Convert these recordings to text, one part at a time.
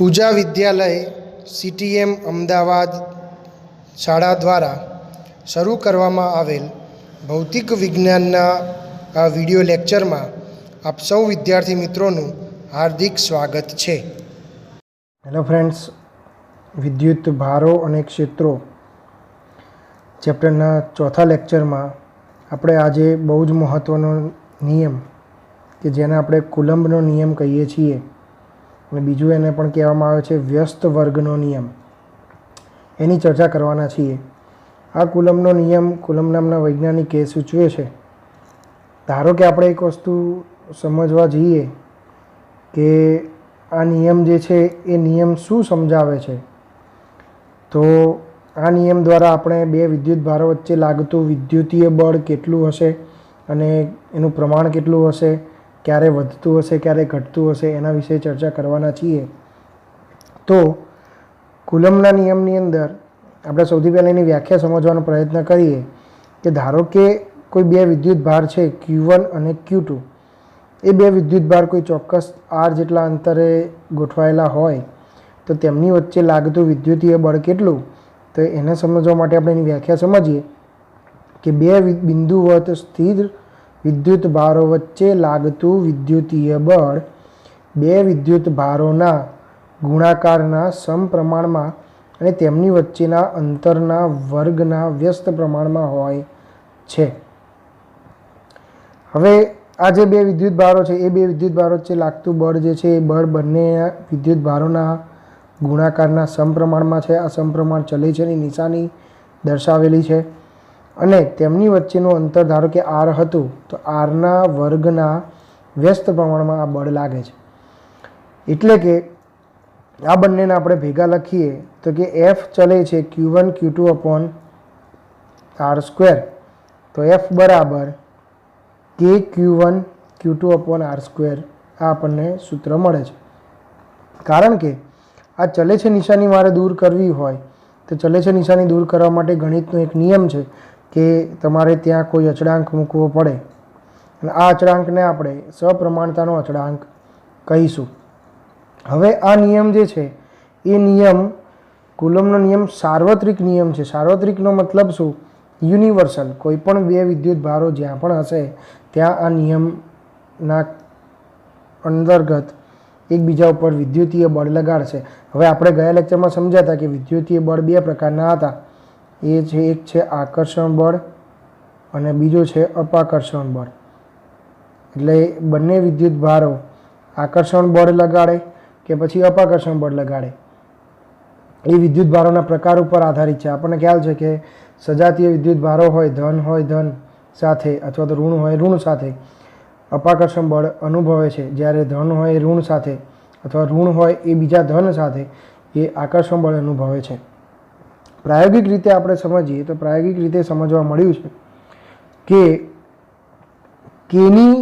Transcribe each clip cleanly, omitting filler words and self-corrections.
પૂજા વિદ્યાલય CTM Ahmedabad શાળા દ્વારા શરૂ કરવામાં આવેલ ભૌતિક વિજ્ઞાનના આ વિડિયો લેક્ચરમાં આપ સૌ વિદ્યાર્થી મિત્રોનું હાર્દિક સ્વાગત છે. હેલો ફ્રેન્ડ્સ, વિદ્યુત ભારો અને ક્ષેત્રો ચેપ્ટરના ચોથા લેક્ચરમાં આપણે આજે બહુ જ મહત્ત્વનો નિયમ કે જેને આપણે કુલમ્બનો નિયમ કહીએ છીએ અને બીજું એને પણ કહેવામાં આવે છે વ્યસ્ત વર્ગનો નિયમ, એની ચર્ચા કરવાના છીએ. આ કુલમ્બનો નિયમ કુલમ્બ નામના વૈજ્ઞાનિકે સૂચવે છે. ધારો કે આપણે એક વસ્તુ સમજવા જઈએ કે આ નિયમ જે છે એ નિયમ શું સમજાવે છે, તો આ નિયમ દ્વારા આપણે બે વિદ્યુત ભારો વચ્ચે લાગતું વિદ્યુતીય બળ કેટલું હશે અને એનું પ્રમાણ કેટલું હશે, ક્યારે વધતું હશે ક્યારે ઘટતું હશે, એના વિશે ચર્ચા કરવાના છીએ. તો કુલમ્બના નિયમની અંદર આપણે સૌથી પહેલાં એની વ્યાખ્યા સમજવાનો પ્રયત્ન કરીએ કે ધારો કે કોઈ બે વિદ્યુત ભાર છે Q1 અને Q2. એ બે વિદ્યુત ભાર કોઈ ચોક્કસ R જેટલા અંતરે ગોઠવાયેલા હોય તો તેમની વચ્ચે લાગતું વિદ્યુતીય બળ કેટલું, તો એને સમજવા માટે આપણે એની વ્યાખ્યા સમજીએ કે બે બિંદુવત સ્થિર વિદ્યુત ભારો વચ્ચે લાગતું વિદ્યુતીય બળ બે વિદ્યુત ભારોના ગુણાકારના સમપ્રમાણમાં અને તેમની વચ્ચેના અંતરના વર્ગના વ્યસ્ત પ્રમાણમાં હોય છે. હવે આ જે બે વિદ્યુત ભારો છે એ બે વિદ્યુત ભારો વચ્ચે લાગતું બળ જે છે એ બળ બંને વિદ્યુત ભારોના ગુણાકારના સમપ્રમાણમાં છે. આ સમપ્રમાણ ચલે છે એની નિશાની દર્શાવેલી છે અને તેમની વચ્ચેનું અંતર ધારો કે R હતું તો Rના વર્ગના વ્યસ્ત પ્રમાણમાં આ બળ લાગે છે. એટલે કે આ બંનેને આપણે ભેગા લખીએ તો કે F ચલે છે Q1 Q2 upon R². તો F બરાબર K Q1 Q2 upon R². આ આપણને સૂત્ર મળે છે. કારણ કે આ ચલે છે નિશાની મારે દૂર કરવી હોય તો ચલે છે નિશાની દૂર કરવા માટે ગણિતનો એક નિયમ છે કે તમારે ત્યાં કોઈ અચળાંક મૂકવો પડે અને આ અચળાંકને આપણે સપ્રમાણતાનો અચળાંક કહીશું. હવે આ નિયમ જે છે એ નિયમ કુલમ્બનો નિયમ સાર્વત્રિક નિયમ છે. સાર્વત્રિકનો મતલબ શું? યુનિવર્સલ. કોઈ પણ બે વિદ્યુત ભારો જ્યાં પણ હશે ત્યાં આ નિયમના અંતર્ગત એકબીજા ઉપર વિદ્યુતીય બળ લગાડશે. હવે આપણે ગયા લેક્ચરમાં સમજ્યા હતા કે વિદ્યુતીય બળ બે પ્રકારના હતા. એ છે એક છે આકર્ષણ બળ અને બીજો છે અપાકર્ષણ બળ. એટલે બંને વિદ્યુત ભારો આકર્ષણ બળ લગાડે કે પછી અપાકર્ષણ બળ લગાડે એ વિદ્યુત ભારોના પ્રકાર ઉપર આધારિત છે. આપણને ખ્યાલ છે કે સજાતીય વિદ્યુત ભારો હોય ધન સાથે અથવા તો ઋણ હોય ઋણ સાથે અપાકર્ષણ બળ અનુભવે છે, જ્યારે ધન હોય ઋણ સાથે અથવા ઋણ હોય એ બીજા ધન સાથે એ આકર્ષણ બળ અનુભવે છે. પ્રાયોગિક રીતે આપણે સમજીએ તો પ્રાયોગિક રીતે સમજવા મળ્યું છે કે Kની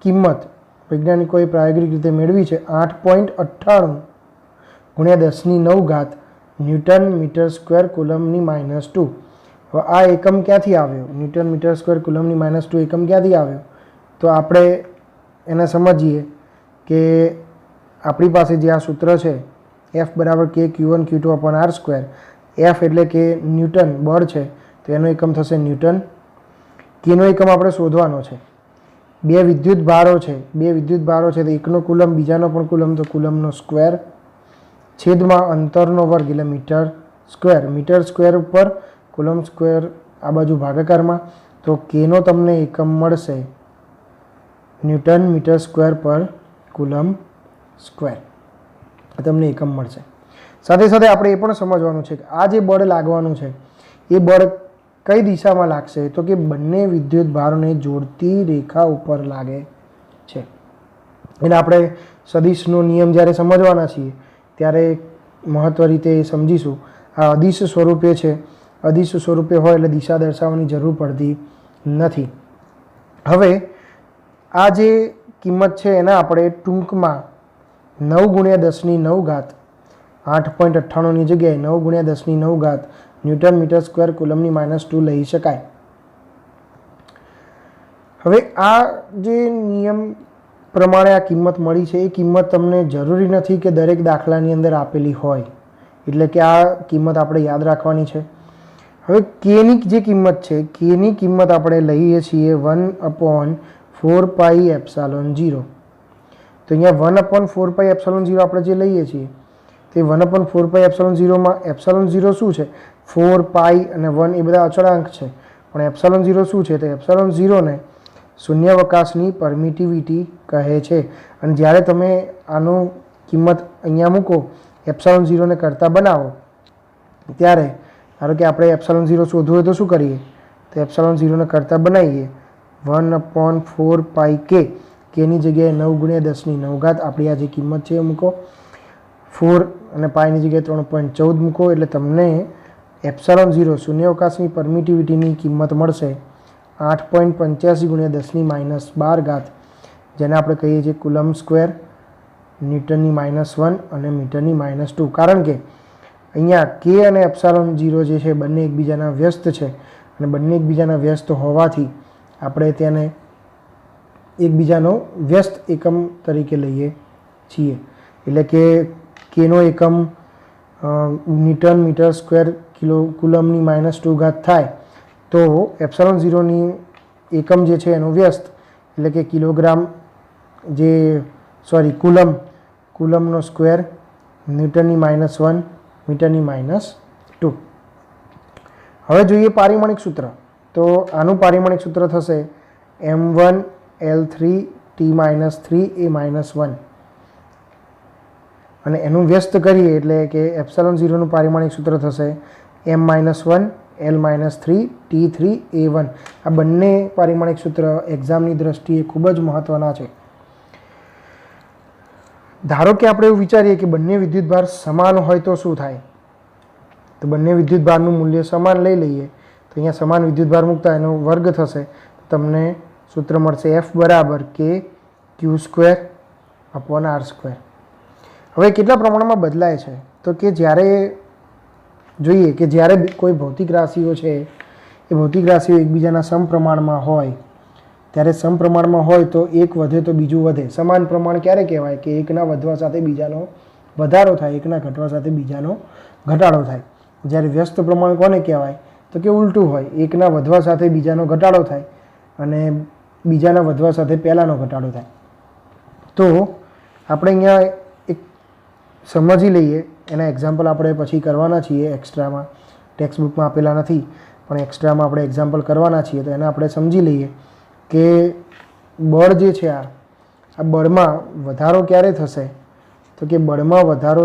કિંમત વૈજ્ઞાનિકોએ પ્રાયોગિક રીતે મેળવી છે 8.98 × 10⁹ ન્યૂટન મીટર સ્ક્વેર કુલમ્બની -2. હવે આ એકમ ક્યાંથી આવ્યો? ન્યૂટન મીટર સ્ક્વેર કુલમ્બની -2 એકમ ક્યાંથી આવ્યો? તો આપણે એને સમજીએ કે આપણી પાસે જે આ સૂત્ર છે F બરાબર K Q1 Q2 upon R². F એટલે કે ન્યૂટન બળ છે તો એનો એકમ થશે ન્યૂટન. Kનો એકમ આપણે શોધવાનો છે. બે વિદ્યુત ભારો છે તો એકનો કુલમ્બ બીજાનો પણ કુલમ્બ તો કુલમ્બનો સ્ક્વેર છેદમાં અંતરનો વર્ગ એટલે મીટર સ્ક્વેર ઉપર કુલમ્બ સ્ક્વેર આ બાજુ ભાગાકારમાં. તો Kનો તમને એકમ મળશે ન્યૂટન મીટર સ્ક્વેર પર કુલમ્બ સ્ક્વેર, તમને એકમ મળશે. સાથે સાથે આપણે એ પણ સમજવાનું છે કે આ જે બળ લાગવાનું છે એ બળ કઈ દિશામાં લાગશે, તો કે બંને વિદ્યુત ભારોને જોડતી રેખા ઉપર લાગે છે. એને આપણે સદિશનો નિયમ જ્યારે સમજવાના છીએ ત્યારે મહત્વ રીતે સમજીશું. આ અદિશ સ્વરૂપે છે. અદિશ સ્વરૂપે હોય એટલે દિશા દર્શાવવાની જરૂર પડતી નથી. હવે આ જે કિંમત છે એના આપણે ટૂંકમાં 9 × 10⁹ 8.98ની જગ્યાએ 9 × 10⁹ ન્યૂટન મીટર સ્ક્વેર કુલમ્બની -2 લઈ શકાય. હવે આ જે નિયમ પ્રમાણે આ કિંમત મળી છે એ કિંમત તમને જરૂરી નથી કે દરેક દાખલાની અંદર આપેલી હોય, એટલે કે આ કિંમત આપણે યાદ રાખવાની છે. હવે કેની જે કિંમત છે, કેની કિંમત આપણે લઈએ છીએ 1/4πε0. તો અહીંયા 1/4πε0 આપણે જે લઈએ છીએ તે 1/4πε0માં ε0 શું છે? 4 પાઈ અને 1 એ બધા અચળાંક છે, પણ ε0 શું છે? તો ε0 ને શૂન્યાવકાશની પરમિટિવિટી કહે છે. અને જ્યારે તમે આનું કિંમત અહીંયા મૂકો, ε0 ને કરતાં બનાવો, ત્યારે ધારો કે આપણે ε0 શોધવું હોય તો શું કરીએ? તો ε0 ને કરતાં બનાવીએ 1/4πk, કેની જગ્યાએ 9 × 10⁹ આપણી આ જે કિંમત છે એ મૂકો, 4 અને પાઈની જગ્યાએ 3.14 મૂકો, એટલે તમને ε0 શૂન્યાવકાશની પરમિટિવિટીની કિંમત મળશે 8.85 × 10⁻12, જેને આપણે કહીએ છીએ કુલમ સ્ક્વેર, ન્યૂટનની -1 અને મીટરની -2. કારણ કે અહીંયા કે અને ε0 જે છે બંને એકબીજાના વ્યસ્ત છે, અને બંને એકબીજાના વ્યસ્ત હોવાથી આપણે તેને એકબીજાનો વ્યસ્ત એકમ તરીકે લઈએ છીએ. એટલે કે કેનો એકમ ન્યૂટન મીટર સ્ક્વેર કુલમની -2 થાય, તો ε0ની એકમ જે છે એનો વ્યસ્ત એટલે કે કિલોગ્રામ કુલમનો સ્ક્વેર, ન્યૂટનની -1, મીટરની -2. હવે જોઈએ પારિમાણિક સૂત્ર. તો આનું પારિમાણિક સૂત્ર થશે m1 L3 T - 3 A - 1, અને એનું વ્યસ્ત કરીએ એટલે કે ε0નું પારિમાણિક સૂત્ર થશે m-1 L - 3 T3 A1. આ બંને પારિમાણિક સૂત્ર એક્ઝામની દ્રષ્ટિએ ખૂબ જ મહત્ત્વના છે. ધારો કે આપણે એવું વિચારીએ કે બંને વિદ્યુતભાર સમાન હોય તો શું થાય? તો બંને વિદ્યુતભારનું મૂલ્ય સમાન લઈ લઈએ, તો અહીંયા સમાન વિદ્યુતભાર મૂકતા એનો વર્ગ થશે, તમને સૂત્ર મળશે F = K Q²/R². હવે કેટલા પ્રમાણમાં બદલાય છે? તો કે જ્યારે જોઈએ કે જ્યારે કોઈ ભૌતિક રાશિઓ છે એ ભૌતિક રાશિઓ એકબીજાના સમપ્રમાણમાં હોય, ત્યારે સમપ્રમાણમાં હોય તો એક વધે તો બીજું વધે. સમાન પ્રમાણ ક્યારે કહેવાય? કે એકના વધવા સાથે બીજાનો વધારો થાય, એકના ઘટવા સાથે બીજાનો ઘટાડો થાય. જ્યારે વ્યસ્ત પ્રમાણ કોને કહેવાય? તો કે ઉલટું હોય, એકના વધવા સાથે બીજાનો ઘટાડો થાય અને બીજાના વધવા સાથે પહેલાંનો ઘટાડો થાય. તો આપણે અહીંયા એક સમજી લઈએ, એના એક્ઝામ્પલ આપણે પછી કરવાના છીએ એક્સ્ટ્રામાં, ટેક્સ્ટ બુકમાં આપેલા નથી પણ એક્સ્ટ્રામાં આપણે એક્ઝામ્પલ કરવાના છીએ. તો એને આપણે સમજી લઈએ કે બળ જે છે આ બળમાં વધારો ક્યારે થશે? તો કે બળમાં વધારો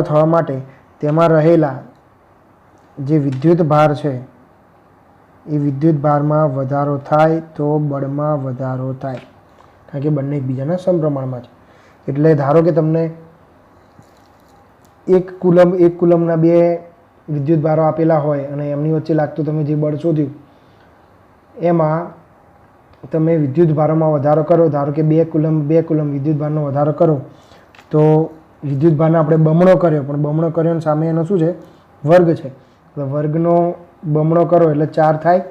થવા માટે તેમાં રહેલા જે વિદ્યુત ભાર છે એ વિદ્યુત ભારમાં વધારો થાય તો બળમાં વધારો થાય, કારણ કે બંને એકબીજાના સમપ્રમાણમાં છે. એટલે ધારો કે તમને એક કુલમના 2 વિદ્યુત ભારો આપેલા હોય અને એમની વચ્ચે લાગતું તમે જે બળ શોધ્યું એમાં તમે વિદ્યુત ભારોમાં વધારો કરો, ધારો કે 2 કુલમ વિદ્યુત ભારનો વધારો કરો, તો વિદ્યુત ભારને આપણે બમણો કર્યો, પણ બમણો કર્યો સામે એનો શું છે? વર્ગ છે. એટલે વર્ગનો બમણો કરો એટલે 4 થાય,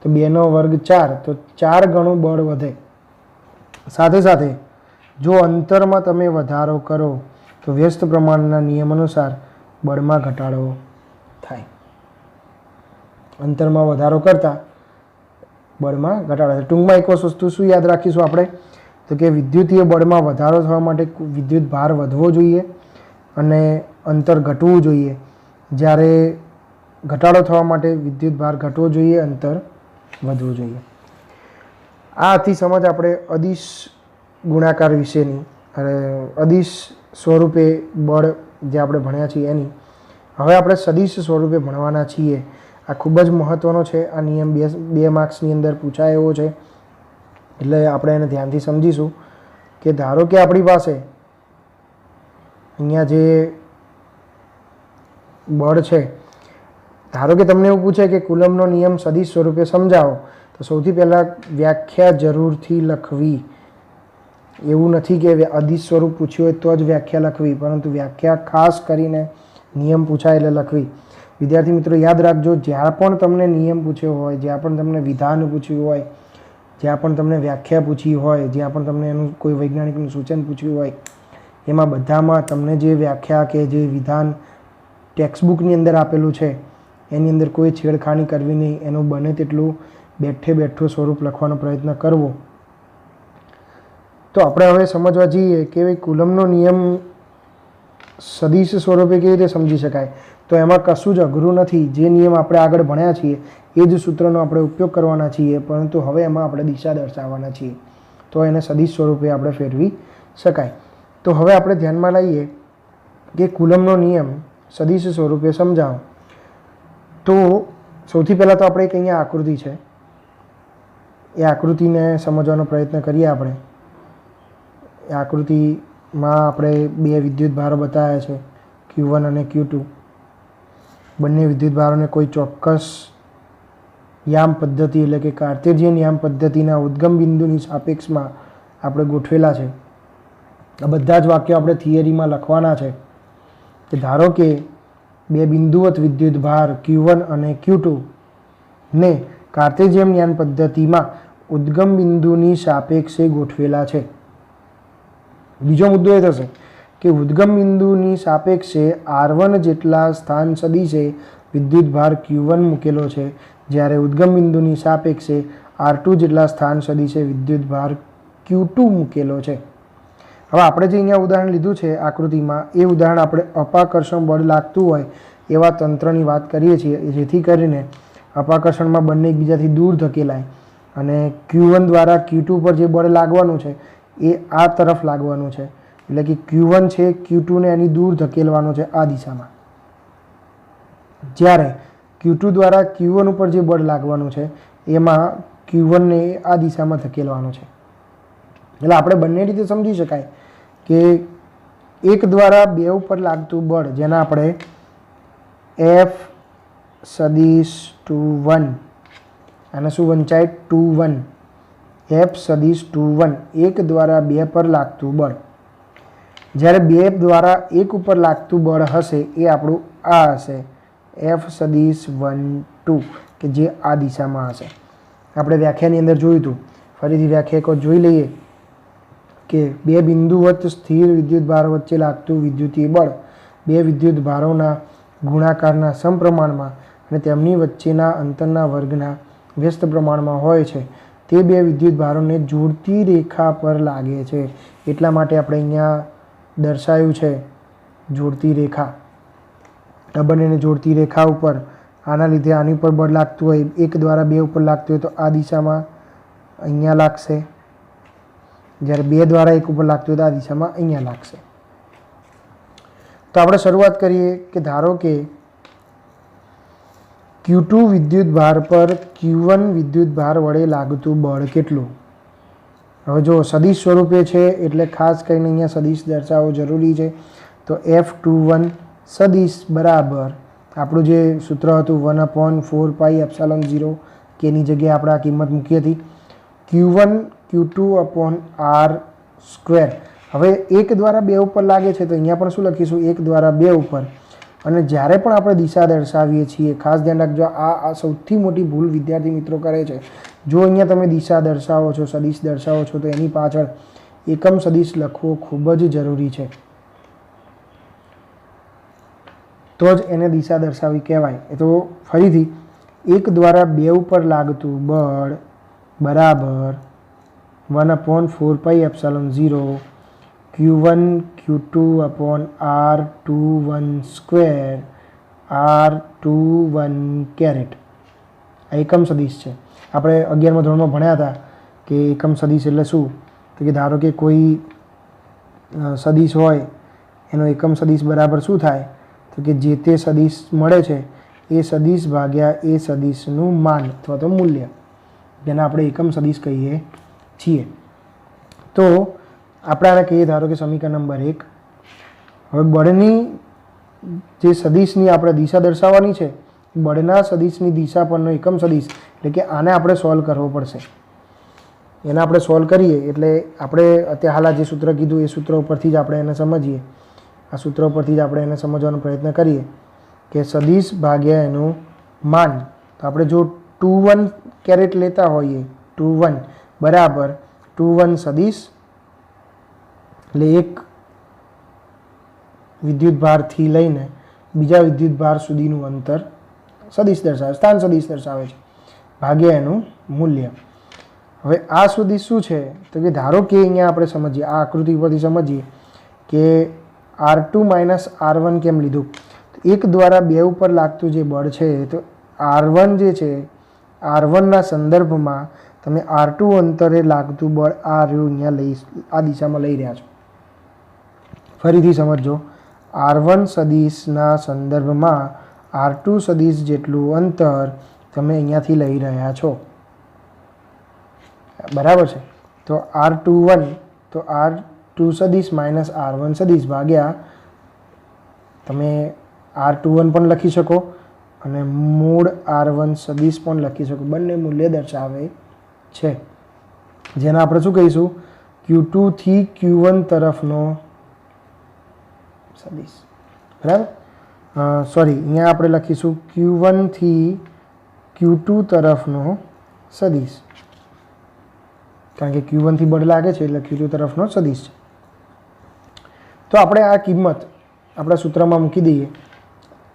તો 2નો વર્ગ 4, તો 4 ગણું બળ વધે. સાથે સાથે જો અંતરમાં તમે વધારો કરો તો વ્યસ્ત પ્રમાણના નિયમ અનુસાર બળમાં ઘટાડો થાય. અંતરમાં વધારો કરતાં બળમાં ઘટાડો થાય. ટૂંકમાં એક વસ્તુ શું યાદ રાખીશું આપણે? તો કે વિદ્યુતીય બળમાં વધારો થવા માટે વિદ્યુત ભાર વધવો જોઈએ અને અંતર ઘટવું જોઈએ, જ્યારે ઘટાડો થવા માટે વિદ્યુત ભાર ઘટવો જોઈએ, અંતર વધવું જોઈએ. આ હતી સમજ આપણે અદિશ ગુણાકાર વિશેની, અને અદિશ સ્વરૂપે બળ જે આપણે ભણ્યા છીએ એની. હવે આપણે સદિશ સ્વરૂપે ભણવાના છીએ. આ ખૂબ જ મહત્ત્વનો છે. આ નિયમ 2 માર્ક્સની અંદર પૂછાય એવો છે, એટલે આપણે એને ધ્યાનથી સમજીશું. કે ધારો કે આપણી પાસે અહીંયા જે બળ છે, ધારો કે તમને એવું પૂછે કે કુલમનો નિયમ સદિશ સ્વરૂપે સમજાવો, તો સૌથી પહેલાં વ્યાખ્યા જરૂરથી લખવી. એવું નથી કે અદિશ સ્વરૂપ પૂછ્યું હોય તો જ વ્યાખ્યા લખવી, પરંતુ વ્યાખ્યા ખાસ કરીને નિયમ પૂછાય એટલે લખવી. વિદ્યાર્થી મિત્રો યાદ રાખજો, જ્યાં પણ તમને નિયમ પૂછ્યો હોય, જ્યાં પણ તમને વિધાન પૂછ્યું હોય, જ્યાં પણ તમને વ્યાખ્યા પૂછી હોય, જ્યાં પણ તમને એનું કોઈ વૈજ્ઞાનિકનું સૂચન પૂછ્યું હોય, એમાં બધામાં તમને જે વ્યાખ્યા કે જે વિધાન ટેક્સ્ટબુકની અંદર આપેલું છે એની અંદર કોઈ છેડખાની કરવી નહીં, એનું બને તેટલું બેઠે બેઠું સ્વરૂપ લખવાનો પ્રયત્ન કરવો. તો આપણે હવે સમજવા જઈએ કે ભાઈ કુલમનો નિયમ સદિશ સ્વરૂપે કેવી રીતે સમજી શકાય. તો એમાં કશું જ અઘરું નથી. જે નિયમ આપણે આગળ ભણ્યા છીએ એ જ સૂત્રનો આપણે ઉપયોગ કરવાના છીએ, પરંતુ હવે એમાં આપણે દિશા દર્શાવવાના છીએ, તો એને સદિશ સ્વરૂપે આપણે ફેરવી શકાય. તો હવે આપણે ધ્યાનમાં લઈએ કે કુલમનો નિયમ સદિશ સ્વરૂપે સમજાવો. તો સૌથી પહેલાં તો આપણે એક અહીંયા આકૃતિ છે, એ આકૃતિને સમજવાનો પ્રયત્ન કરીએ. આપણે એ આકૃતિમાં આપણે બે વિદ્યુત ભારો બતાવ્યા છે, Q1 અને Q2. બંને વિદ્યુત ભારોને કોઈ ચોક્કસ યામ પદ્ધતિ એટલે કે કાર્ટેશિયન યામ પદ્ધતિના ઉદ્ગમ બિંદુની સાપેક્ષમાં આપણે ગોઠવેલા છે. આ બધા જ વાક્યો આપણે થિયરીમાં લખવાના છે કે ધારો કે બે બિંદુવત વિદ્યુત ભાર Q1 અને Q2 ને કાર્ટેશિયન યામ પદ્ધતિમાં ઉદ્ગમ બિંદુની સાપેક્ષે ગોઠવેલા છે. બીજો મુદ્દો એ થશે કે ઉદ્ગમ બિંદુની સાપેક્ષે R1 જેટલા સ્થાન સદિશે વિદ્યુત ભાર Q1 મૂકેલો છે, જ્યારે ઉદ્ગમ બિંદુની સાપેક્ષે R2 જેટલા સ્થાન સદિશે વિદ્યુત ભાર Q2 મૂકેલો છે. હવે આપણે જે અહીંયા ઉદાહરણ લીધું છે આકૃતિમાં, એ ઉદાહરણ આપણે અપાકર્ષણ બળ લાગતું હોય એવા તંત્રની વાત કરીએ છીએ, જેથી કરીને અપાકર્ષણમાં બંને એકબીજાથી દૂર ધકેલાય અને Q1 દ્વારા Q2 પર જે બળ લાગવાનું છે એ આ તરફ લાગવાનું છે. એટલે કે Q1 છે Q2 ને એની દૂર ધકેલવાનો છે આ દિશામાં, જ્યારે Q2 દ્વારા Q1 ઉપર જે બળ લાગવાનું છે એમાં Q1 ને આ દિશામાં ધકેલવાનું છે. એટલે આપણે બંને રીતે સમજી શકાય કે એક દ્વારા બે ઉપર લાગતું બળ, જેના આપણે F સદિશ 2 1 અને શું વંચાય 2 1, F સદિશ 2 1 એક દ્વારા બે પર લાગતું બળ, જ્યારે બે દ્વારા એક ઉપર લાગતું બળ હશે એ આપણું આ હશે F સદિશ 1 2, કે જે આ દિશામાં હશે. આપણે વ્યાખ્યાની અંદર જોયું હતું, ફરીથી વ્યાખ્યા એક જોઈ લઈએ કે બે બિંદુવત સ્થિર વિદ્યુત ભાર વચ્ચે લાગતું વિદ્યુતીય બળ બે વિદ્યુત ભારોના ગુણાકારના સમપ્રમાણમાં અને તેમની વચ્ચેના અંતરના વર્ગના વ્યસ્ત પ્રમાણમાં હોય છે. તે બે વિદ્યુત ભારોને જોડતી રેખા પર લાગે છે. એટલા માટે આપણે અહીંયા દર્શાવ્યું છે જોડતી રેખા. આ બંનેને જોડતી રેખા ઉપર આના લીધે આની ઉપર બળ લાગતું હોય, એક દ્વારા બે ઉપર લાગતું હોય તો આ દિશામાં અહીંયા લાગશે, જ્યારે બે દ્વારા એક ઉપર લાગતું હોય તો આ દિશામાં અહીંયા લાગશે. તો આપણે શરૂઆત કરીએ કે ધારો કે Q2 વિદ્યુત ભાર પર Q1 વિદ્યુત ભાર વડે લાગતું બળ કેટલું. હવે જો સદિશ સ્વરૂપે છે એટલે ખાસ કરીને અહીંયા સદિશ દર્શાવવો જરૂરી છે. તો F21 સદિશ બરાબર આપણું જે સૂત્ર હતું 1/4πε0 કેની જગ્યાએ આપણે આ કિંમત મૂકી હતી Q1 Q2/R². હવે એક દ્વારા બે ઉપર લાગે છે તો અહીંયા પણ શું લખીશું, એક દ્વારા બે ઉપર. અને જ્યારે પણ આપણે દિશા દર્શાવીએ છીએ, ખાસ ધ્યાન રાખજો, આ સૌથી મોટી ભૂલ વિદ્યાર્થી મિત્રો કરે છે. જો અહીંયા તમે દિશા દર્શાવો છો, સદિશ દર્શાવો છો, તો એની પાછળ એકમ સદિશ લખવો ખૂબ જ જરૂરી છે, તો જ એને દિશા દર્શાવી કહેવાય. એ તો ફરીથી એક દ્વારા બે ઉપર લાગતું બળ બરાબર 1/4πε0 Q1 Q2/R21² R21 કેરેટ. આ એકમ સદિશ છે. આપણે 11મા ધોરણમાં ભણ્યા હતા કે એકમ સદિશ એટલે શું, તો કે ધારો કે કોઈ સદિશ હોય એનો એકમ સદિશ બરાબર શું થાય, તો કે જે તે સદિશ મળે છે એ સદિશ ભાગ્યા એ સદિશનું માન અથવા તો મૂલ્ય, જેને આપણે એકમ સદિશ કહીએ છીએ. તો આપણે આને કહીએ ધારો કે સમીકરણ નંબર 1. હવે બળની જે સદિશની આપણે દિશા દર્શાવવાની છે, બળના સદિશની દિશા પરનો એકમ સદિશ, એટલે કે આને આપણે સોલ્વ કરવો પડશે. એને આપણે સોલ્વ કરીએ એટલે આપણે અત્યારે હાલ જે સૂત્ર કીધું એ સૂત્ર ઉપરથી જ આપણે એને સમજીએ. આ સૂત્ર ઉપરથી જ આપણે એને સમજવાનો પ્રયત્ન કરીએ કે સદિશ ભાગ્યા એનું માન. તો આપણે જો 2 1 કેરેટ લેતા હોઈએ, 2 1 બરાબર 2 1 સદિશ, એટલે એક વિદ્યુતભારથી લઈને બીજા વિદ્યુતભાર સુધીનું અંતર સદિશ દર્શાવે, સ્થાન સદિશ દર્શાવે છે, ભાગ્યા એનું મૂલ્ય. હવે આ સદિશ શું છે તો કે ધારો કે અહીંયા આપણે સમજીએ, આ આકૃતિ પરથી સમજીએ કે R2 - R1 કેમ લીધું. એક દ્વારા બે ઉપર લાગતું જે બળ છે તો R1 જે છે, R1ના સંદર્ભમાં તમે R2 અંતરે લાગતું બળ આ રહ્યું અહીંયા આ દિશામાં લઈ રહ્યા છો. ફરીથી સમજો, R1 સદિશના સંદર્ભમાં R2 સદિશ જેટલું અંતર તમે અહીંયાથી લઈ રહ્યા છો, બરાબર છે. તો R21 તો R2 સદિશ માઇનસ R1 સદિશ ભાગ્યા તમે R21 પણ લખી શકો અને મૂળ R1 સદિશ પણ લખી શકો, બંને મૂલ્ય દર્શાવે છે, જેને આપણે શું કહીશું, Q2 થી Q1 તરફનો સદિશ, બરાબર. સોરી, અહીંયા આપણે લખીશું Q1 થી Q2 તરફનો સદિશ, કારણ કે Q1 થી બળ લાગે છે એટલે Q2 તરફનો સદિશ છે. તો આપણે આ કિંમત આપણા સૂત્રમાં મૂકી દઈએ,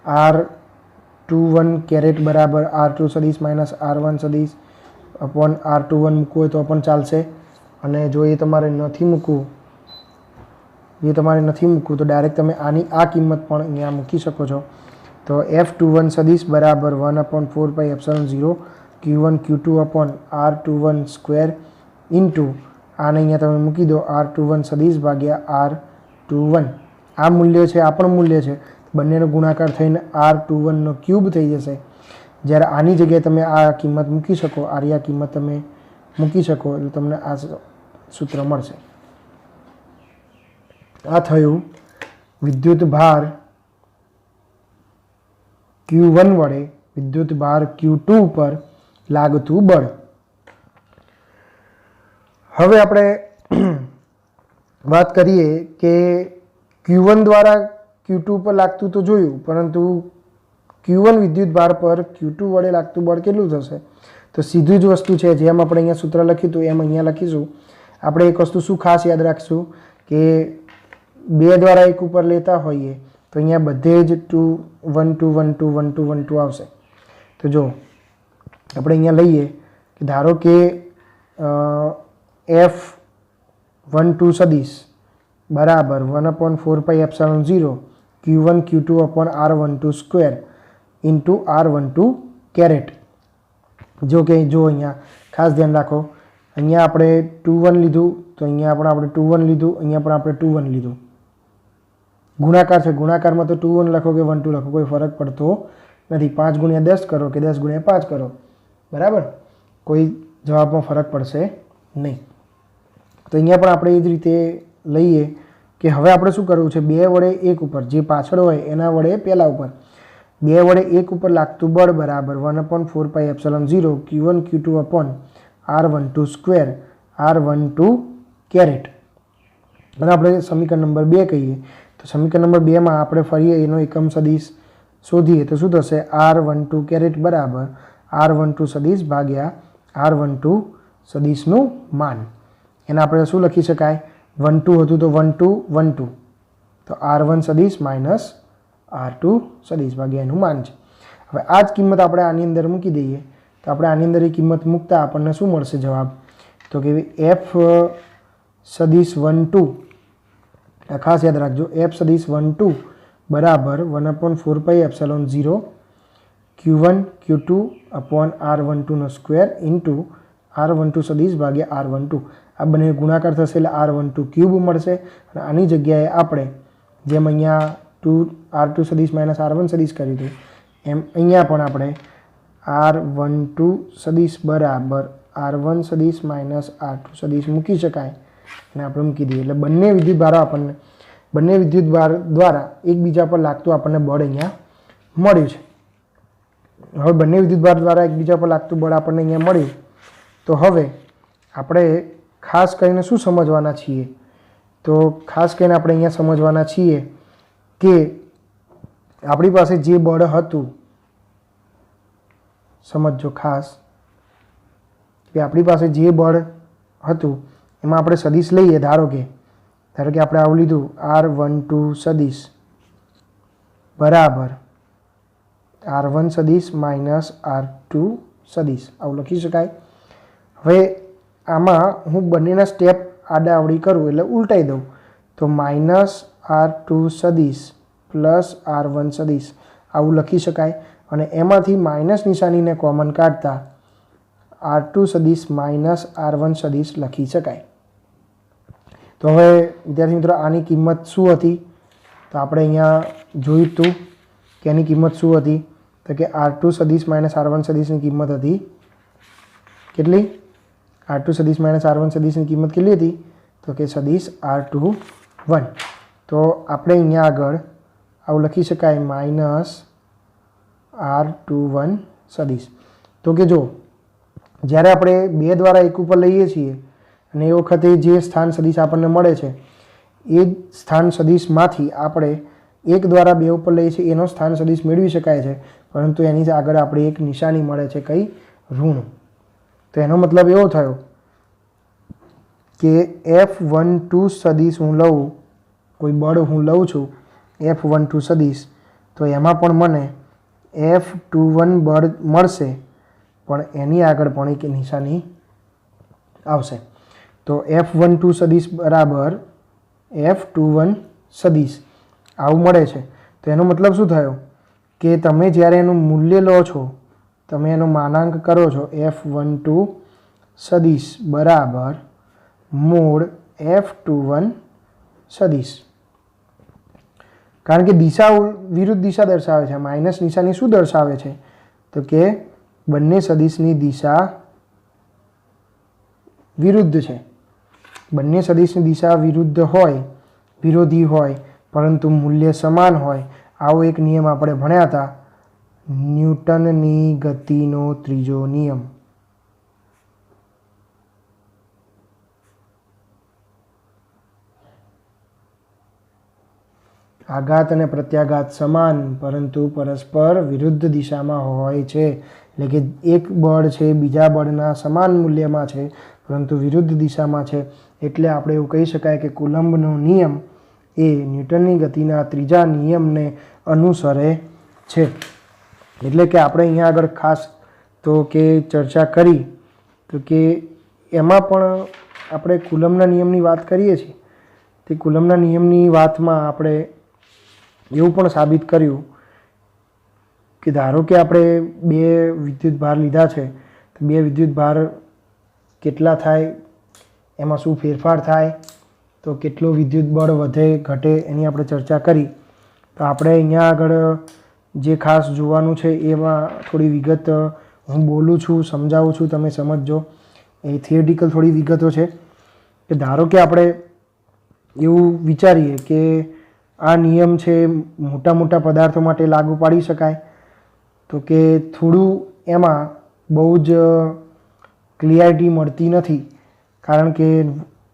R21 કેરેટ બરાબર R2 સદિશ માઇનસ R1 સદિશ અપોન R21 મૂકવું હોય તો પણ ચાલશે, અને જો એ તમારે નથી મૂકવું તો ડાયરેક્ટ તમે આની આ કિંમત પણ અહીંયા મૂકી શકો છો. તો F21 સદિશ બરાબર 1/4πε0 Q1 Q2 upon R21 square into આને અહીંયા તમે મૂકી દો R21 સદિશ ભાગ્યા R21. આ મૂલ્ય છે, આ પણ મૂલ્ય છે, બંનેનો ગુણાકાર થઈને R21 નો ક્યુબ થઈ જશે. જ્યારે આની જગ્યાએ તમે આ કિંમત મૂકી શકો, આ કિંમત તમે મૂકી શકો એટલે તમને આ સૂત્ર મળશે. આ થયું વિદ્યુત ભાર Q1 વડે વિદ્યુત ભાર Q2 ઉપર લાગતું બળ. હવે આપણે વાત કરીએ કે Q1 દ્વારા Q2 પર લાગતું તો જોયું, પરંતુ Q1 વિદ્યુત ભાર પર Q2 વડે લાગતું બળ કેટલું થશે. તો સીધું જ વસ્તુ છે, જેમ આપણે અહીંયા સૂત્ર લખ્યું હતું એમ અહીંયા લખીશું. આપણે એક વસ્તુ શું ખાસ યાદ રાખીશું કે બે દ્વારા એક ઉપર લેતા હોઈએ તો અહીંયા બધે જ 2 1 2 1 2 1 2 1 2 આવશે. તો જો આપણે અહીંયા લઈએ કે ધારો કે F12 સદિશ બરાબર 1/4πε0 Q1 Q2 upon R12 square into R12 caret. જો કે જો અહીંયા ખાસ ધ્યાન રાખો, અહીંયા આપણે 2 1 લીધું તો અહીંયા પણ આપણે 2 1 લીધું, અહીંયા પણ આપણે 2 1 લીધું. ગુણાકાર છે, ગુણાકારમાં તો 2 1 લખો કે 1 2 લખો કોઈ ફરક પડતો નથી. 5 × 10 કરો કે 10 × 5 કરો, બરાબર, કોઈ જવાબમાં ફરક પડશે નહીં. તો અહીંયા પણ આપણે એ જ રીતે લઈએ કે હવે આપણે શું કરવું છે, 2 વડે 1 ઉપર, જે પાછળ હોય એના વડે પહેલા ઉપર, 2 વડે 1 ઉપર લાગતું બળ બરાબર 1/4πε0 Q1 Q2 upon R12 square R12 caret. અને આપણે સમીકરણ નંબર 2 કહીએ તો સમીકરણ નંબર 2માં આપણે ફરી એનો એકમ સદિશ શોધીએ તો શું થશે, R12 કેરેટ બરાબર R12 સદિશ ભાગ્યા R12 સદિશનું માન. એને આપણે શું લખી શકાય, 1 2 હતું તો 1 2 1 2, તો R1 સદિશ માઇનસ R2 સદિશ ભાગ્યા એનું માન છે. હવે આ જ કિંમત આપણે આની અંદર મૂકી દઈએ તો આપણે આની અંદર એ કિંમત મૂકતા આપણને શું મળશે જવાબ, તો કે F સદિશ 1 2, ખાસ યાદ રાખજો, F સદિશ 1 2 બરાબર 1/4πε0 Q1 Q2 અપોન R12 નો સ્ક્વેર ઇન્ટુ R12 સદિશ ભાગ્યા R12. આ બંને ગુણાકાર થશે એટલે R12 ક્યુબ મળશે. અને આની જગ્યાએ આપણે જેમ અહીંયા R2 સદિશ માઇનસ R1 સદિશ કર્યું હતું એમ અહીંયા પણ આપણે R12 સદિશ બરાબર R1 સદિશ માઇનસ R2 સદિશ મૂકી શકાય અને આપણે મૂકી દઈએ એટલે બંને વિદ્યુતભારો આપણને, બંને વિદ્યુતભાર દ્વારા એકબીજા પર લાગતું આપણને બળ અહીંયા મળ્યું છે. હવે બંને વિદ્યુતભાર દ્વારા એકબીજા પર લાગતું બળ આપણને અહીંયા મળ્યું તો હવે આપણે ખાસ કરીને શું સમજવાના છીએ, તો ખાસ કરીને આપણે અહીંયા સમજવાના છીએ કે આપણી પાસે જે બળ હતું, સમજો ખાસ કે આપણી પાસે જે બળ હતું એમાં આપણે સદિશ લઈએ. ધારો કે આપણે આવું લીધું R12 સદિશ બરાબર R1 સદિશ માઇનસ R2 સદિશ, આવું લખી શકાય. હવે આમાં હું બંનેના સ્ટેપ આડાઅવળી કરું એટલે ઉલટાઈ દઉં તો માઇનસ R2 સદિશ પ્લસ R1 સદિશ આવું લખી શકાય. અને એમાંથી માઇનસ નિશાનીને કોમન કાઢતા R2 સદિશ માઇનસ R1 સદિશ લખી શકાય. તો હવે વિદ્યાર્થી મિત્રો આની કિંમત શું હતી? તો આપણે અહીંયા જોયું હતું કે એની કિંમત શું હતી, તો કે R2 સદિશ માઇનસ R1 સદિશની કિંમત હતી કેટલી? R2 સદિશ માઇનસ R1 સદિશની કિંમત કેટલી હતી? તો કે સદિશ R21. તો આપણે અહીંયા આગળ આવું લખી શકાય માઇનસ R21 સદિશ. તો કે જો જ્યારે આપણે 2 દ્વારા 1 ઉપર લઈએ છીએ અને એ વખતે જે સ્થાન સદિશ આપણને મળે છે એ સ્થાન સદિશમાંથી આપણે 1 દ્વારા 2 ઉપર લઈએ છીએ એનો સ્થાન સદિશ મેળવી શકાય છે, પરંતુ એની આગળ આપણે એક નિશાની મળે છે, કઈ? ઋણ. તો એનો મતલબ એવો થયો કે F12 સદિશ હું લઉં, કોઈ બળ હું લઉં છું F12 સદિશ, તો એમાં પણ મને F21 બળ મળશે, પણ એની આગળ પણ એક નિશાની આવશે. તો F12 સદિશ બરાબર F21 સદિશ આવું મળે છે. તો એનો મતલબ શું થયો કે તમે જ્યારે એનું મૂલ્ય લો છો, તમે એનો માનાંક કરો છો F12 સદિશ બરાબર મૂળ F21 સદિશ. કારણ કે દિશા વિરુદ્ધ દિશા દર્શાવે છે. માઇનસ નિશાની શું દર્શાવે છે? તો કે બંને સદિશની દિશા વિરુદ્ધ છે. બંને સદિશની દિશા વિરુદ્ધ હોય, વિરોધી હોય, પરંતુ મૂલ્ય સમાન હોય, આવો એક નિયમ આપણે ભણ્યા હતા, ન્યૂટનની ગતિનો ત્રીજો નિયમ. આઘાત અને પ્રત્યાઘાત સમાન પરંતુ પરસ્પર વિરુદ્ધ દિશામાં હોય છે. એટલે કે એક બળ છે બીજા બળના સમાન મૂલ્યમાં છે પરંતુ વિરુદ્ધ દિશામાં છે. એટલે આપણે એવું કહી શકાય કે કુલમ્બનો નિયમ એ ન્યૂટનની ગતિના ત્રીજા નિયમને અનુસરે છે. એટલે કે આપણે અહીંયા આગળ ખાસ તો કે ચર્ચા કરી તો કે એમાં પણ આપણે કુલમ્બના નિયમની વાત કરીએ છીએ. તે કુલમ્બના નિયમની વાતમાં આપણે એવું પણ સાબિત કર્યું કે ધારો કે આપણે 2 વિદ્યુત ભાર લીધા છે, તો 2 વિદ્યુત ભાર કેટલા થાય, એમાં શું ફેરફાર થાય, તો કેટલો વિદ્યુત બળ વધે ઘટે એની આપણે ચર્ચા કરી. તો આપણે અહીંયા આગળ જે ખાસ જોવાનું છે એમાં થોડી વિગત હું બોલું છું, સમજાવું છું, તમે સમજજો. એ થિયરિટિકલ થોડી વિગતો છે કે ધારો કે આપણે એવું વિચારીએ કે આ નિયમ છે મોટા મોટા પદાર્થો માટે લાગુ પાડી શકાય, તો કે થોડું એમાં બહુ જ ક્લિયરિટી મળતી નથી. કારણ કે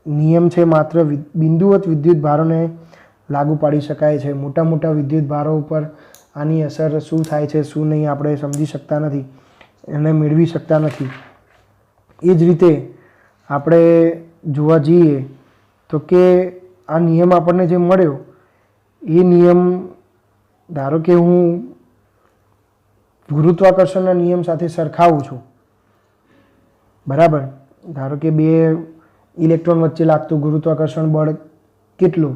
નિયમ છે માત્ર બિંદુવત વિદ્યુત ભારોને લાગુ પાડી શકાય છે. મોટા મોટા વિદ્યુત ભારો ઉપર આની અસર શું થાય છે શું નહીં આપણે સમજી શકતા નથી, એને મેળવી શકતા નથી. એ જ રીતે આપણે જોવા જઈએ તો કે આ નિયમ આપણને જે મળ્યો એ નિયમ ધારો કે હું ગુરુત્વાકર્ષણના નિયમ સાથે સરખાવું છું, બરાબર. ધારો કે 2 ઇલેક્ટ્રોન વચ્ચે લાગતું ગુરુત્વાકર્ષણ બળ કેટલું,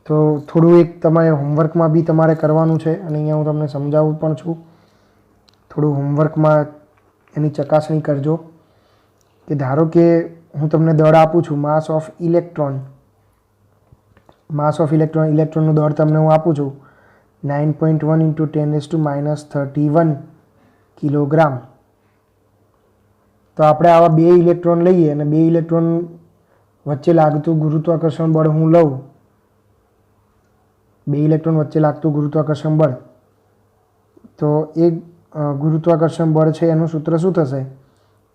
તો થોડું એક તમારે હોમવર્કમાં બી તમારે કરવાનું છે અને અહીંયા હું તમને સમજાવું પણ છું. થોડું હોમવર્કમાં એની ચકાસણી કરજો કે ધારો કે હું તમને દળ આપું છું માસ ઓફ ઇલેક્ટ્રોન, ઇલેક્ટ્રોનનું દળ તમને હું આપું છું 9.1 × 10⁻³ કિલોગ્રામ. તો આપણે આવા 2 ઇલેક્ટ્રોન લઈએ અને 2 ઇલેક્ટ્રોન વચ્ચે લાગતું ગુરુત્વાકર્ષણ બળ હું લઉં, 2 ઇલેક્ટ્રોન વચ્ચે લાગતું ગુરુત્વાકર્ષણ બળ, તો એ ગુરુત્વાકર્ષણ બળ છે એનું સૂત્ર શું થશે?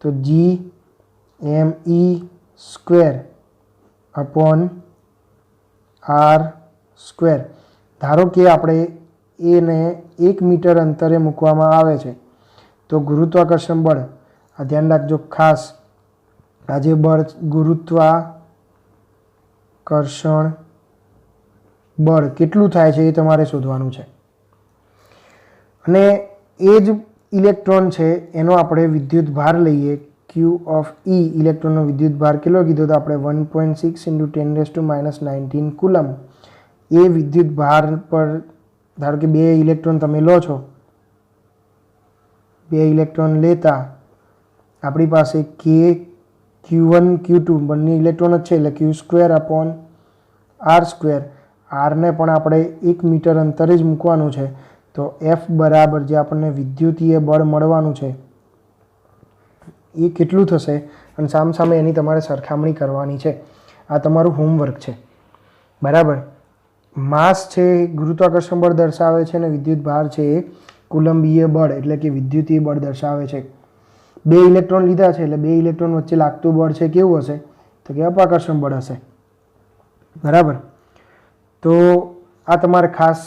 તો Gme²/r². ધારો કે આપણે એને 1 મીટર અંતરે મૂકવામાં આવે છે, તો ગુરુત્વાકર્ષણ બળ, આ ધ્યાન રાખજો ખાસ, આ જે બળ ગુરુત્વાકર્ષણ બળ કેટલું થાય છે એ તમારે શોધવાનું છે અને એ જ ઇલેક્ટ્રોન છે એનો આપણે વિદ્યુત ભાર લઈએ Q ઓફ E ઇલેક્ટ્રોનનો વિદ્યુત ભાર કેટલો કીધો તો આપણે 1.6 × 10⁻19 કુલમ એ વિદ્યુત ભાર પર ધારો કે 2 ઇલેક્ટ્રોન તમે લો છો 2 ઇલેક્ટ્રોન લેતા આપણી પાસે K Q1 Q2 બંને ઇલેક્ટ્રોન જ છે એટલે Q²/R², આરને પણ આપણે 1 મીટર અંતરે જ મૂકવાનું છે તો F બરાબર જે આપણને વિદ્યુતીય બળ મળવાનું છે એ કેટલું થશે અને સામસામે એની તમારે સરખામણી કરવાની છે. આ તમારું હોમવર્ક છે બરાબર. માસ છે ગુરુત્વાકર્ષણ બળ દર્શાવે છે અને વિદ્યુત ભાર છે એ કુલંબીય બળ એટલે કે વિદ્યુતીય બળ દર્શાવે છે. 2 ઇલેક્ટ્રોન લીધા છે એટલે 2 ઇલેક્ટ્રોન વચ્ચે લાગતું બળ છે કેવું હશે તો કે અપાકર્ષણ બળ હશે બરાબર. તો આ તમારે ખાસ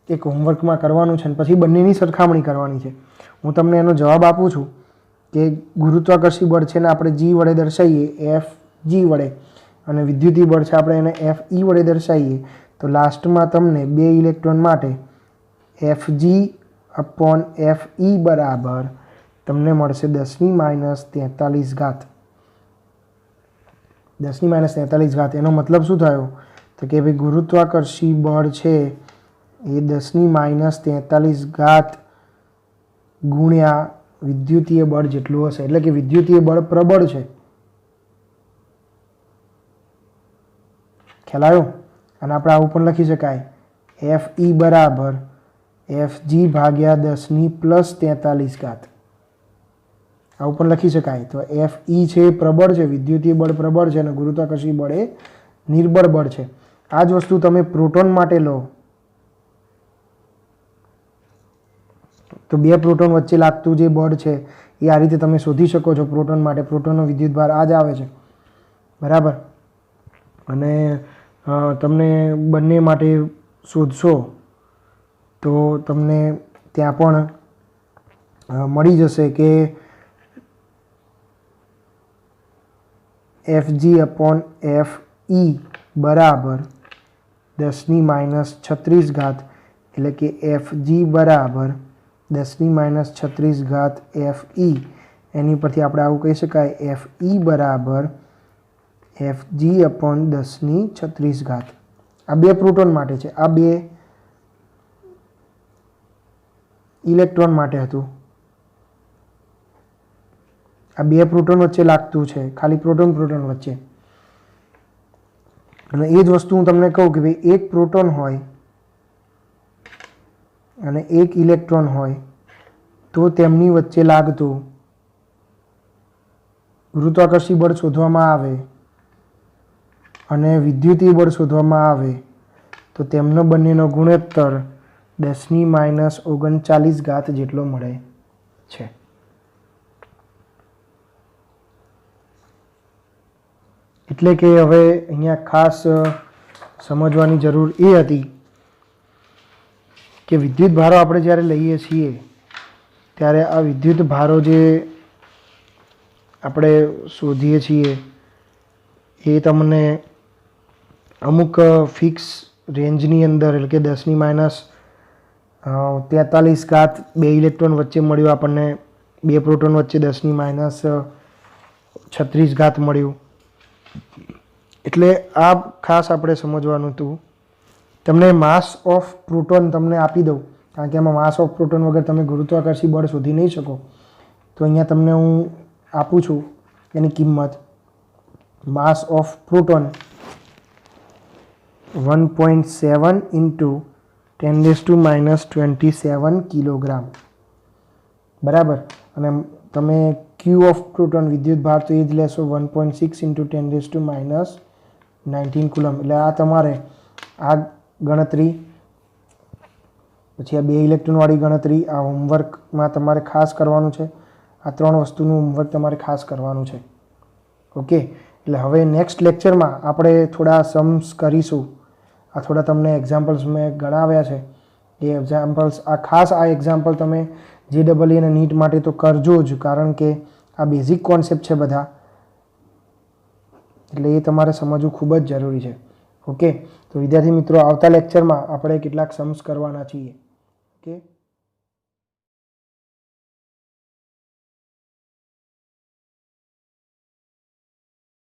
એક હોમવર્કમાં કરવાનું છે અને પછી બંનેની સરખામણી કરવાની છે. હું તમને એનો જવાબ આપું છું કે ગુરુત્વાકર્ષી બળ છે ને આપણે G વડે દર્શાવીએ Fg વડે અને વિદ્યુતીય બળ છે આપણે એને Fe વડે દર્શાવીએ તો લાસ્ટમાં તમને 2 ઇલેક્ટ્રોન માટે Fg/Fe બરાબર તમને મળશે 10⁻43 ઘાત. 10⁻43 એનો મતલબ શું થયો તો કે ભાઈ ગુરુત્વાકર્ષી બળ છે એ 10⁻43 ઘાત ગુણ્યા વિદ્યુતીય બળ જેટલું હશે એટલે કે વિદ્યુતીય બળ પ્રબળ છે. ખ્યાલ આવ્યો? અને આપણે આવું પણ લખી શકાય Fe બરાબર Fg ભાગ્યા 10⁻43 ઘાત આવું પણ લખી શકાય. તો Fe છે પ્રબળ છે, વિદ્યુતીય બળ પ્રબળ છે અને ગુરુત્વાકર્ષી બળ એ નિર્બળ બળ છે. આ જ વસ્તુ તમે પ્રોટોન માટે લો તો 2 પ્રોટોન વચ્ચે લાગતું જે બળ છે એ આ રીતે તમે શોધી શકો છો. પ્રોટોન માટે પ્રોટોનનો વિદ્યુત ભાર આ જ આવે છે બરાબર. અને તમને બંને માટે શોધશો તો તમને ત્યાં પણ મળી જશે કે Fg/Fe બરાબર 10⁻36 ઘાત એટલે કે Fg બરાબર 10⁻36 ઘાત Fe. એની પરથી આપણે આવું કહી શકાય Fe બરાબર Fg/10⁻36 ઘાત. આ 2 પ્રોટોન માટે છે, આ 2 ઇલેક્ટ્રોન માટે હતું. આ 2 પ્રોટોન વચ્ચે લાગતું છે ખાલી પ્રોટોન વચ્ચે. અને એ જ વસ્તુ હું તમને કહું કે ભાઈ એક પ્રોટોન હોય અને એક ઇલેક્ટ્રોન હોય તો તેમની વચ્ચે લાગતું ગુરુત્વાકર્ષી બળ શોધવામાં આવે અને વિદ્યુતીય બળ શોધવામાં આવે તો તેમનો બંનેનો ગુણોત્તર 10⁻39 ઘાત જેટલો મળે છે. એટલે કે હવે અહીંયા ખાસ સમજવાની જરૂર એ હતી કે વિદ્યુત ભારો આપણે જ્યારે લઈએ છીએ ત્યારે આ વિદ્યુત ભારો જે આપણે શોધીએ છીએ એ તમને અમુક ફિક્સ રેન્જની અંદર એટલે કે 10⁻43 ઘાત 2 ઇલેક્ટ્રોન વચ્ચે મળ્યું આપણને, 2 પ્રોટોન વચ્ચે 10⁻36 ઘાત મળ્યું. એટલે આ ખાસ આપણે સમજવાનું હતું. તમને માસ ઓફ પ્રોટોન તમને આપી દઉં કારણ કે એમાં માસ ઓફ પ્રોટોન વગર તમે ગુરુત્વાકર્ષી બળ શોધી નહીં શકો. તો અહીંયા તમને હું આપું છું એની કિંમત. માસ ઓફ પ્રોટોન 1.7 × 10⁻27 કિલોગ્રામ બરાબર. અને તમે Q ઓફ પ્રોટોન વિદ્યુત ભાર તો એ જ લેશો 1.6 × 10⁻19 કુલમ. એટલે આ તમારે આ ગણતરી પછી આ 2 ઇલેક્ટ્રોનવાળી ગણતરી આ હોમવર્કમાં તમારે ખાસ કરવાનું છે. આ 3 વસ્તુનું હોમવર્ક તમારે ખાસ કરવાનું છે. ઓકે. એટલે હવે નેક્સ્ટ લેક્ચરમાં આપણે થોડા सम्स કરીશું. આ થોડા તમને એક્ઝામ્પલ્સ મેં ગણાવ્યા છે એ એક્ઝામ્પલ્સ આ એક્ઝામ્પલ તમે JEE અને નીટ માટે તો કરજો જ કારણ કે આ બેઝિક કોન્સેપ્ટ છે બધા. એટલે એ તમારે સમજવું ખૂબ જ જરૂરી છે. ઓકે, તો વિદ્યાર્થી મિત્રો આવતા લેક્ચરમાં આપણે કેટલાક सम्स કરવાના છીએ. ઓકે.